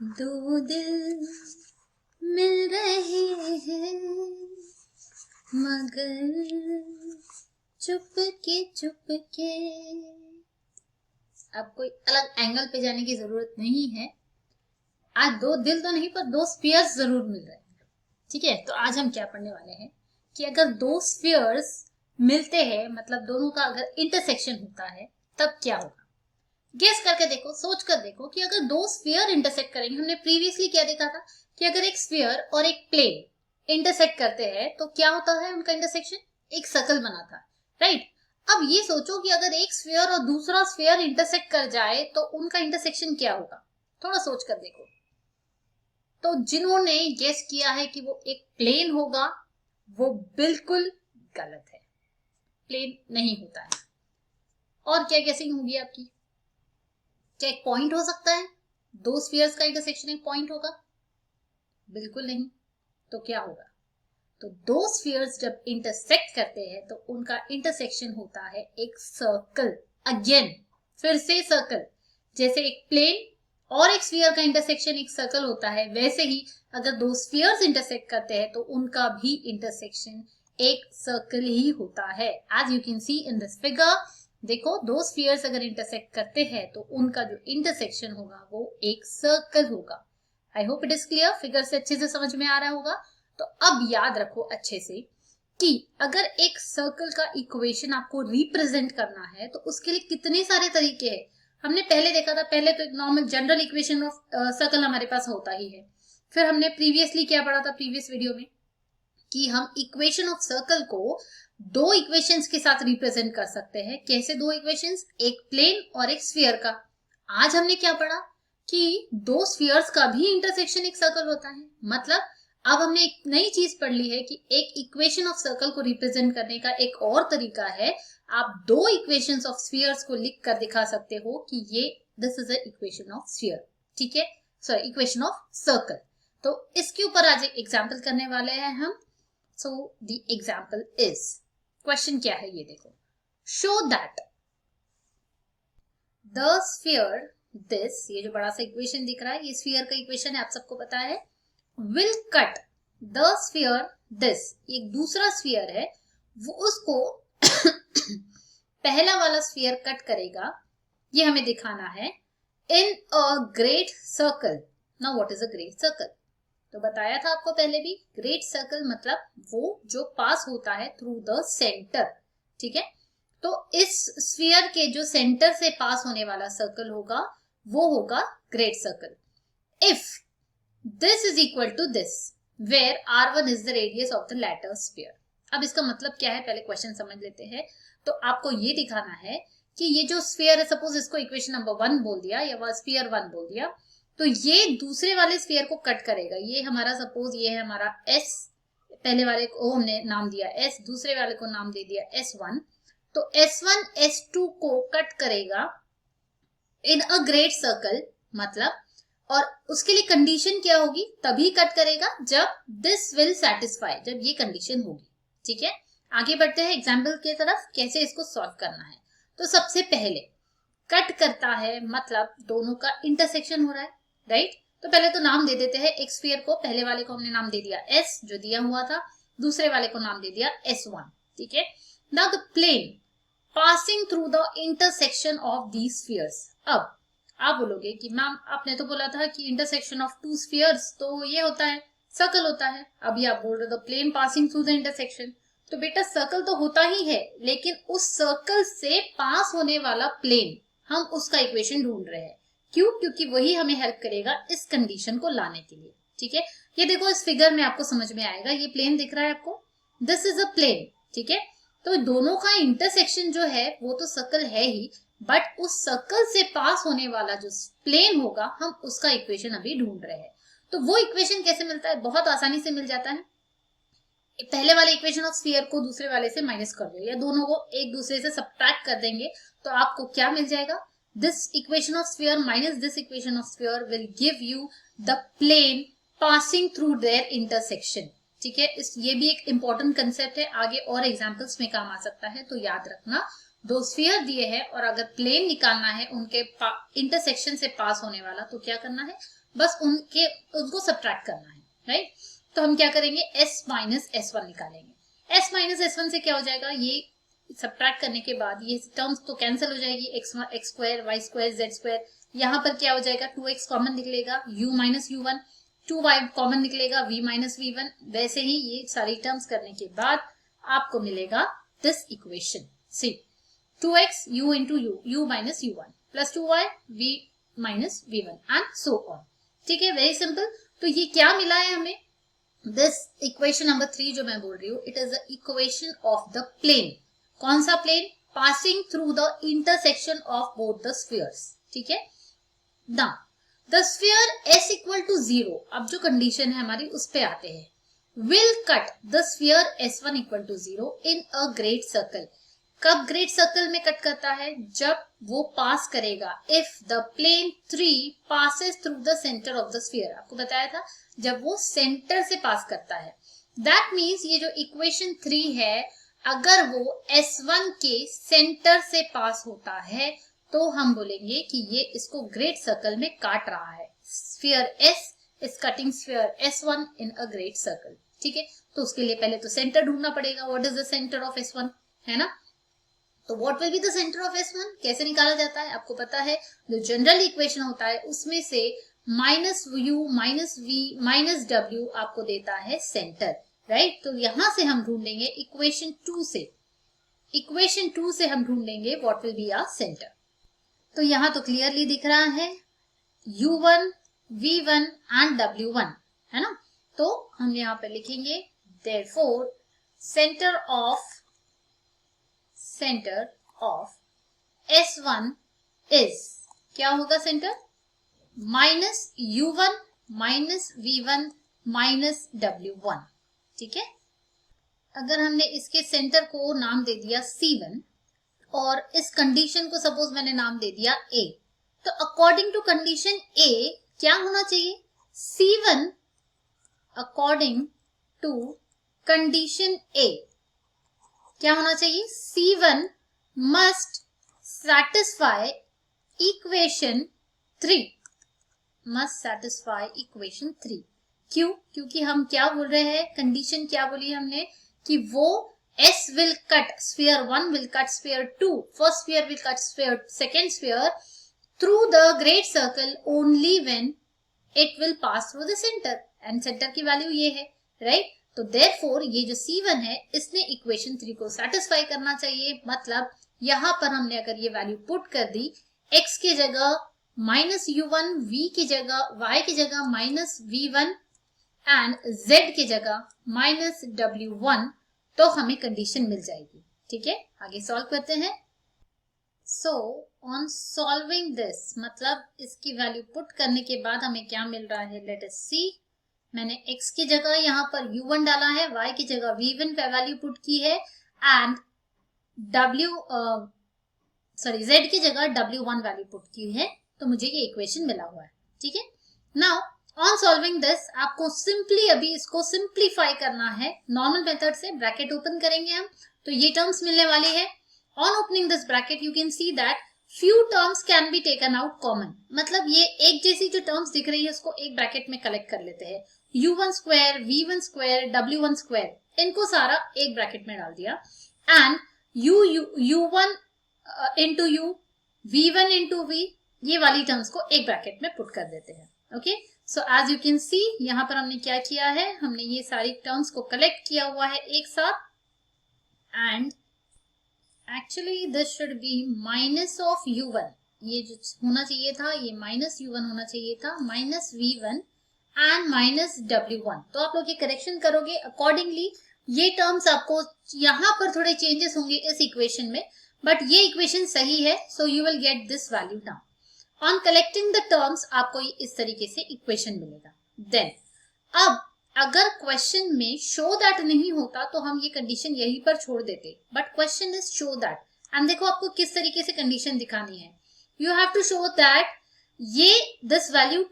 दो दिल मिल रहे हैं मगर चुपके चुपके। अब कोई अलग एंगल पे जाने की जरूरत नहीं है। आज दो दिल तो नहीं पर दो स्फीयर्स जरूर मिल रहे हैं। ठीक है, तो आज हम क्या पढ़ने वाले हैं कि अगर दो स्फीयर्स मिलते हैं, मतलब दोनों का अगर इंटरसेक्शन होता है तब क्या होगा। गेस करके देखो, सोच कर देखो कि अगर दो स्फीयर इंटरसेक्ट करेंगे, हमने प्रीवियसली क्या देखा था कि अगर एक स्फीयर और एक प्लेन इंटरसेक्ट करते हैं तो क्या होता है उनका इंटरसेक्शन, एक सर्कल बना था, राइट। अब ये सोचो कि अगर एक स्फीयर और दूसरा स्फीयर इंटरसेक्ट कर जाए तो उनका इंटरसेक्शन क्या होगा, थोड़ा सोच कर देखो। तो जिन्होंने गेस किया है कि वो एक प्लेन होगा वो बिल्कुल गलत है, प्लेन नहीं होता है। और क्या गेसिंग होगी आपकी, क्या एक पॉइंट हो सकता है, दो स्फीयर्स का इंटरसेक्शन एक पॉइंट होगा? बिल्कुल नहीं। तो क्या होगा, तो दो स्फीयर्स जब इंटरसेक्ट करते हैं तो उनका इंटरसेक्शन होता है एक सर्कल। अगेन फिर से सर्कल, जैसे एक प्लेन और एक स्फीयर का इंटरसेक्शन एक सर्कल होता है, वैसे ही अगर दो स्फीयर्स इंटरसेक्ट करते हैं तो उनका भी इंटरसेक्शन एक सर्कल ही होता है। As you can see in this figure, देखो दो स्फीयर्स अगर इंटरसेक्ट करते हैं तो उनका जो इंटरसेक्शन होगा वो एक सर्कल होगा। I hope it is clear, figure से अच्छे से समझ में आ रहा होगा। तो अब याद रखो अच्छे से कि अगर एक सर्कल का इक्वेशन आपको रिप्रेजेंट करना है तो उसके लिए कितने सारे तरीके हैं। हमने पहले देखा था, पहले तो एक normal general equation of circle हमारे पास होता ही है। फिर हमने प्रीवियसली क्या पढ़ा था प्रीवियस वीडियो में कि हम इक्वेशन ऑफ सर्कल को दो इक्वेशंस के साथ रिप्रेजेंट कर सकते हैं। कैसे दो इक्वेशंस, एक प्लेन और एक स्फीयर का। आज हमने क्या पढ़ा कि दो स्फीयर्स का भी इंटरसेक्शन एक सर्कल होता है। मतलब अब हमने एक नई चीज पढ़ ली है कि एक इक्वेशन ऑफ सर्कल को रिप्रेजेंट करने का एक और तरीका है, आप दो इक्वेशंस ऑफ स्फीयर्स को लिख कर दिखा सकते हो कि ये this is a equation of sphere, ठीक है, सॉरी इक्वेशन ऑफ सर्कल। तो इसके ऊपर आज एक एग्जाम्पल करने वाले हैं हम। So the example is, question क्या है ये देखो, show that the sphere this, ये जो बड़ा सा इक्वेशन दिख रहा है ये स्फीयर का इक्वेशन है, आप सबको पता है, will cut the sphere this, एक दूसरा स्फीयर है वो उसको पहला वाला स्फीयर कट करेगा, ये हमें दिखाना है in a great circle. Now what is a great circle, तो बताया था आपको पहले भी, ग्रेट सर्कल मतलब वो जो पास होता है थ्रू द सेंटर, ठीक है। तो इस स्फीयर के जो सेंटर से पास होने वाला सर्कल होगा वो होगा great circle. If this is equal to this where r1 is the radius of the latter sphere. अब इसका मतलब क्या है पहले क्वेश्चन समझ लेते हैं। तो आपको ये दिखाना है कि ये जो स्फीयर है, सपोज इसको इक्वेशन नंबर 1 बोल दिया या वह स्फीयर 1 बोल दिया, तो ये दूसरे वाले स्फीयर को कट करेगा। ये हमारा सपोज ये है हमारा s, पहले वाले को हमने नाम दिया s, दूसरे वाले को नाम दे दिया s1। तो s1 s2 को कट करेगा इन अ ग्रेट सर्कल, मतलब, और उसके लिए कंडीशन क्या होगी, तभी कट करेगा जब दिस विल सेटिस्फाई, जब ये कंडीशन होगी, ठीक है। आगे बढ़ते हैं एग्जाम्पल की तरफ, कैसे इसको सॉल्व करना है। तो सबसे पहले कट करता है मतलब दोनों का इंटरसेक्शन हो रहा है, राइट। तो पहले तो नाम दे देते हैं, एक स्फीयर को पहले वाले को हमने नाम दे दिया s जो दिया हुआ था, दूसरे वाले को नाम दे दिया s1, ठीक है। Now the plane passing through the intersection of these spheres. अब आप बोलोगे कि मैम आपने तो बोला था कि इंटरसेक्शन ऑफ टू स्फीयर्स तो ये होता है सर्कल होता है, अभी आप बोल रहे हो plane passing through the intersection. तो बेटा सर्कल तो होता ही है, लेकिन उस सर्कल से पास होने वाला प्लेन हम उसका इक्वेशन ढूंढ रहे हैं। क्यों, क्योंकि वही हमें हेल्प करेगा इस कंडीशन को लाने के लिए, ठीक है। ये देखो इस फिगर में आपको समझ में आएगा, ये प्लेन दिख रहा है आपको, दिस इज अ प्लेन, ठीक है। तो दोनों का इंटरसेक्शन जो है वो तो सर्कल है ही, बट उस सर्कल से पास होने वाला जो प्लेन होगा हम उसका इक्वेशन अभी ढूंढ रहे हैं। तो वो इक्वेशन कैसे मिलता है, बहुत आसानी से मिल जाता है। पहले वाले इक्वेशन ऑफ स्फीयर को दूसरे वाले से माइनस कर दो या दोनों को एक दूसरे से सब्ट्रैक्ट कर देंगे तो आपको क्या मिल जाएगा, this equation of sphere minus this equation of sphere will give you the plane passing through their intersection, ठीक है। ये भी एक इंपॉर्टेंट कंसेप्ट है, आगे और एग्जांपल्स में काम आ सकता है, तो याद रखना दो स्फीयर दिए हैं और अगर प्लेन निकालना है उनके इंटरसेक्शन से पास होने वाला, तो क्या करना है, बस उनको सब्ट्रैक्ट करना है, राइट। तो हम क्या करेंगे, s माइनस s1 निकालेंगे। s माइनस s1 से क्या हो जाएगा, ये सब्ट्रैक्ट करने के बाद ये टर्म्स तो कैंसिल हो जाएगी, x square y square z square, यहाँ पर क्या हो जाएगा 2x कॉमन निकलेगा, u minus u1, 2y common निकलेगा, v माइनस v1। वैसे ही ये सारी टर्म्स करने के बाद आपको मिलेगा this equation, see 2x u into u minus u1 plus 2y v minus v1 and so on. ठीक है, वेरी सिंपल। तो ये क्या मिला है हमें, दिस इक्वेशन नंबर 3 जो मैं बोल रही हूँ, it is the equation of the plane. कौन सा plane, passing through the intersection of both the spheres. ठीक है, now the sphere s equal to 0, अब जो कंडीशन है हमारी उस पे आते हैं, will cut the sphere s1 equal to 0 in a great circle. कब ग्रेट सर्कल में कट करता है, जब वो पास करेगा, if the plane 3 passes through the centre of the sphere. आपको बताया था जब वो सेंटर से पास करता है, दैट मीन्स ये जो इक्वेशन 3 है, अगर वो S1 के सेंटर से पास होता है तो हम बोलेंगे कि ये इसको ग्रेट सर्कल में काट रहा है। Sphere S is cutting sphere S1 in a great circle. ठीक है, तो उसके लिए पहले तो सेंटर ढूंढना पड़ेगा, what is the centre of S1, है ना। तो what will be the centre of S1, कैसे निकाला जाता है, आपको पता है, जो जनरल इक्वेशन होता है उसमें से minus u minus v minus w आपको देता है सेंटर, राइट। तो यहां से हम ढूंढेंगे इक्वेशन 2 से हम ढूंढेंगे what will be our centre. तो यहाँ तो क्लियरली दिख रहा है u1 v1 एंड w1, है ना। तो हम यहाँ पे लिखेंगे therefore centre of S1 is, क्या होगा centre, minus u1 minus v1 minus w1। ठीक है, अगर हमने इसके सेंटर को नाम दे दिया C1 और इस कंडीशन को सपोज मैंने नाम दे दिया A, तो अकॉर्डिंग टू कंडीशन A क्या होना चाहिए, C1 according to condition A क्या होना चाहिए, C1 must satisfy equation 3, must satisfy equation 3। क्यों, क्योंकि हम क्या बोल रहे हैं, कंडीशन क्या बोली हमने, कि वो S will cut sphere 1 will cut sphere 2, first sphere will cut sphere second sphere through the great circle only when it will pass through the center, and center की वैल्यू ये है, राइट। तो therefore ये जो C1 है इसने equation 3 को satisfy करना चाहिए। मतलब यहाँ पर हमने अगर ये वैल्यू पुट कर दी, x की जगह माइनस u1, v की जगह, y की जगह माइनस v1 एंड z की जगह माइनस w1, तो हमें कंडीशन मिल जाएगी। ठीक है, आगे सॉल्व करते हैं। सो ऑन सॉल्विंग दिस, मतलब इसकी वैल्यू पुट करने के बाद हमें क्या मिल रहा है, लेट अस सी। मैंने x की जगह यहाँ पर u1 डाला है, y की जगह v1 पे वैल्यू पुट की है एंड z की जगह w1 वैल्यू पुट की है, तो मुझे ये इक्वेशन मिला हुआ है। ठीक है, नाउ ऑन सॉल्विंग दिस आपको सिंपली अभी इसको सिंप्लीफाई करना है नॉर्मल मेथड से। ब्रैकेट ओपन करेंगे हम, तो ये टर्म्स मिलने वाले हैं। On opening this bracket you can see that few terms can be taken out common. मतलब ये एक जैसी जो टर्म्स दिख रही है उसको एक ब्रैकेट में कलेक्ट कर लेते हैं। u1 square, v1 square, w1 square, इनको सारा एक ब्रैकेट में डाल दिया and u1 into u, v1 into v, ये वाली टर्म्स को एक ब्रैकेट में पुट कर देते हैं। Okay, so as you can see यहाँ पर हमने क्या किया है, हमने ये सारी टर्म्स को कलेक्ट किया हुआ है एक साथ and actually this should be minus of u1, ये जो होना चाहिए था ये माइनस u1 होना चाहिए था, minus v1 and minus w1। तो आप लोग ये करेक्शन करोगे अकॉर्डिंगली। ये टर्म्स आपको यहाँ पर थोड़े चेंजेस होंगे इस इक्वेशन में, बट ये इक्वेशन सही है, so you will get this value now. On collecting the terms आपको इस तरीके से इक्वेशन मिलेगा। देन अब अगर क्वेश्चन में शो दैट नहीं होता तो हम ये कंडीशन यहीं पर छोड़ देते, but question is show that. And देखो आपको किस तरीके से कंडीशन दिखानी है, you have to show that ये this value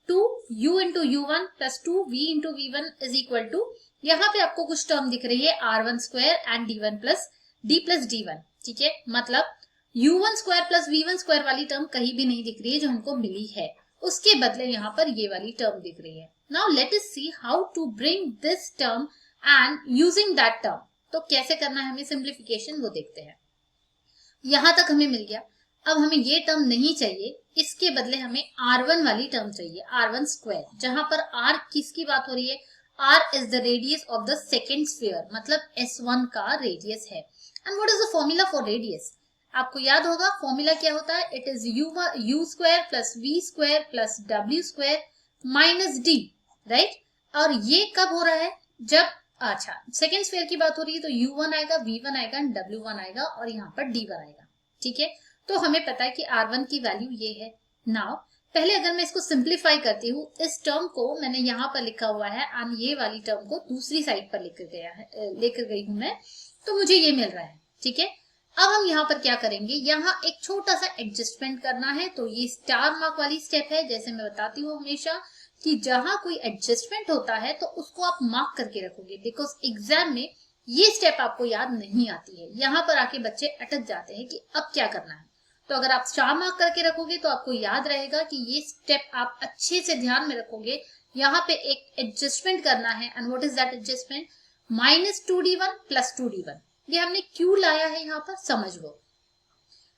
2u into u1 plus 2v into v1 is equal to, यहाँ पे आपको कुछ टर्म दिख रही है r1 square and d1 plus D plus D one, ठीक है, मतलब u1 square plus v1 square वाली टर्म कहीं भी नहीं दिख रही है जो हमको मिली है, उसके बदले यहाँ पर ये वाली टर्म दिख रही है। Now let us see how to bring this term and using that term. तो कैसे करना है हमें सिंप्लीफिकेशन वो देखते हैं। यहां तक हमें मिल गया, अब हमें ये टर्म नहीं चाहिए, इसके बदले हमें r1 वाली टर्म चाहिए, r1 स्क्वायर, जहां पर r किसकी बात हो रही है, r is the radius of the second sphere, मतलब s1 का रेडियस है। And what is the formula for radius, आपको याद होगा फॉर्मूला क्या होता है, it is u square plus v square plus w square minus d, right. और ये कब हो रहा है, जब अच्छा सेकेंड स्फीयर की बात हो रही है, तो u1 आएगा, v1 आएगा, w1 आएगा और यहाँ पर d1 आएगा, ठीक है। तो हमें पता है कि r1 की वैल्यू ये है। नाउ पहले अगर मैं इसको सिंप्लीफाई करती हूँ, इस टर्म को मैंने यहाँ पर लिखा हुआ है एंड ये वाली टर्म को दूसरी साइड पर लेकर गई हूँ मैं, तो मुझे ये मिल रहा है, ठीक है। अब हम यहाँ पर क्या करेंगे, यहाँ एक छोटा सा एडजस्टमेंट करना है, तो ये स्टार मार्क वाली स्टेप है। जैसे मैं बताती हूँ हमेशा कि जहां कोई एडजस्टमेंट होता है तो उसको आप मार्क करके रखोगे, बिकॉज एग्जाम में ये स्टेप आपको याद नहीं आती है, यहाँ पर आके बच्चे अटक जाते हैं कि अब क्या करना है। तो अगर आप स्टार मार्क करके रखोगे तो आपको याद रहेगा कि ये स्टेप आप अच्छे से ध्यान में रखोगे। यहाँ पे एक एडजस्टमेंट करना है, and what is that adjustment, -2d1 plus 2d1। ये हमने क्यों लाया है यहाँ पर, समझ लो,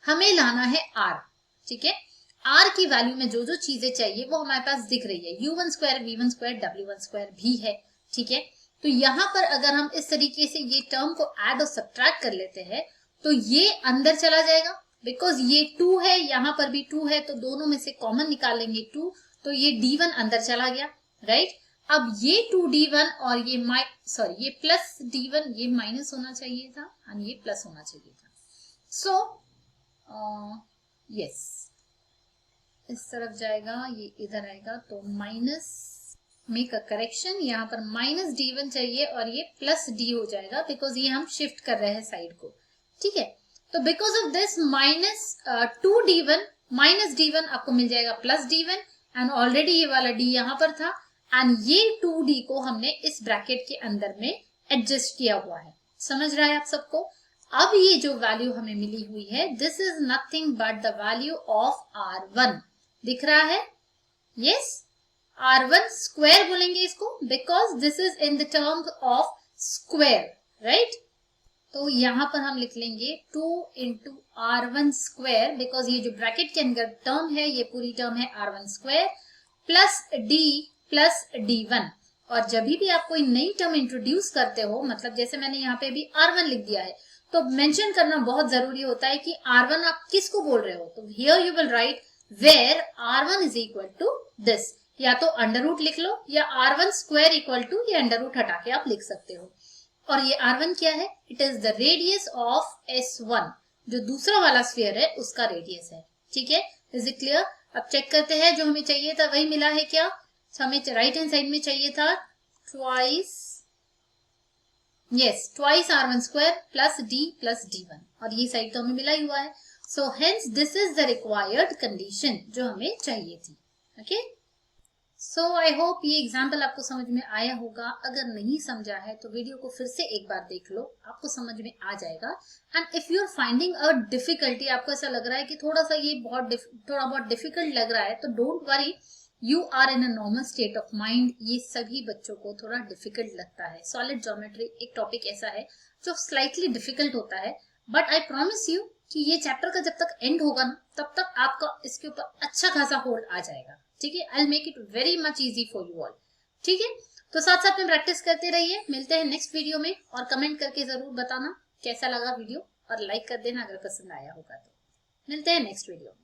हमें लाना है r, ठीक है। r की वैल्यू में जो जो चीजें चाहिए वो हमारे पास दिख रही है, u1 square, v1 square, w1 square भी है, ठीक है। तो यहाँ पर अगर हम इस तरीके से ये टर्म को ऐड और सब्ट्रैक्ट कर लेते हैं तो ये अंदर चला जाएगा, बिकॉज ये 2 है, यहाँ पर भी 2 है, तो दोनों में से कॉमन निकालेंगे 2, तो ये d1 अंदर चला गया, राइट। अब ये 2d1 और ये ये प्लस d1, ये माइनस होना चाहिए था और ये प्लस होना चाहिए था। सो यस, इस तरफ जाएगा, ये इधर आएगा, तो माइनस मेक अ करेक्शन, यहाँ पर -d1 चाहिए और ये प्लस d हो जाएगा, बिकॉज ये हम शिफ्ट कर रहे हैं साइड को, ठीक है। तो because of this -2d1 -d1 आपको मिल जाएगा प्लस d1, एंड ऑलरेडी ये वाला d यहाँ पर था, एंड ये 2d को हमने इस ब्रैकेट के अंदर में एडजस्ट किया हुआ है। समझ रहा है आप सबको। अब ये जो वैल्यू हमें मिली हुई है, this is nothing but the value of r1, दिख रहा है, यस, r1 स्क्वायर बोलेंगे इसको, because this is in the terms of square, right. तो यहाँ पर हम लिख लेंगे 2 इंटू r1 स्क्वायर, बिकॉज ये जो ब्रैकेट के अंदर टर्म है ये पूरी टर्म है r1 square plus d plus d1। और जब भी आप कोई नई टर्म इंट्रोड्यूस करते हो, मतलब जैसे मैंने यहाँ पे भी r1 लिख दिया है, तो मेंशन करना बहुत जरूरी होता है कि r1 आप किसको बोल रहे हो। तो here you will write where r1 is equal to this, या तो अंडर रूट लिख लो या r1 स्क्वायर इक्वल टू, ये अंडर रूट हटा के आप लिख सकते हो। और ये r1 क्या है, it is the radius of s1, जो दूसरा वाला स्फीयर है उसका रेडियस है, ठीक है। Is it clear. अब चेक करते हैं, जो हमें चाहिए था वही मिला है क्या, हमें राइट हैंड साइड में चाहिए था twice r1 square plus d plus d1, और ये साइड तो हमें मिला ही हुआ है। So hence this is the required condition जो हमें चाहिए थी, ओके। सो आई होप ये एग्जाम्पल आपको समझ में आया होगा। अगर नहीं समझा है तो वीडियो को फिर से एक बार देख लो, आपको समझ में आ जाएगा। And if you are finding a difficulty, आपको ऐसा लग रहा है कि थोड़ा सा ये थोड़ा बहुत डिफिकल्ट लग रहा है, तो don't worry, you are in a normal state of mind. ये सभी बच्चों को थोड़ा डिफिकल्ट लगता है। सॉलिड ज्योमेट्री एक टॉपिक ऐसा है जो स्लाइटली डिफिकल्ट होता है, बट आई प्रॉमिस यू कि ये चैप्टर का जब तक एंड होगा ना, तब तक आपका इसके ऊपर अच्छा खासा होल्ड आ जाएगा, ठीक है। I will make it very much easy for you all, ठीक है। तो साथ साथ में प्रैक्टिस करते रहिए। मिलते हैं नेक्स्ट वीडियो में, और कमेंट करके जरूर बताना कैसा लगा वीडियो, और लाइक कर देना अगर पसंद आया होगा तो। मिलते हैं नेक्स्ट वीडियो में।